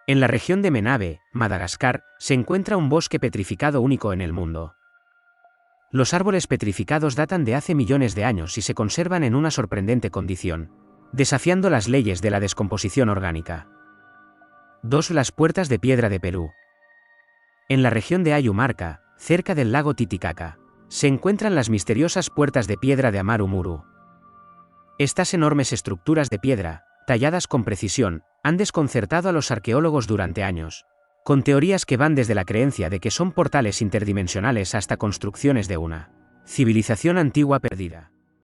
En la región de Menabe, Madagascar, se encuentra un bosque petrificado único en el mundo. Los árboles petrificados datan de hace millones de años y se conservan en una sorprendente condición, desafiando las leyes de la descomposición orgánica. 2. Las puertas de piedra de Perú. En la región de Ayumarca, cerca del lago Titicaca, se encuentran las misteriosas puertas de piedra de Amaru Muru. Estas enormes estructuras de piedra, talladas con precisión, han desconcertado a los arqueólogos durante años, con teorías que van desde la creencia de que son portales interdimensionales hasta construcciones de una civilización antigua perdida.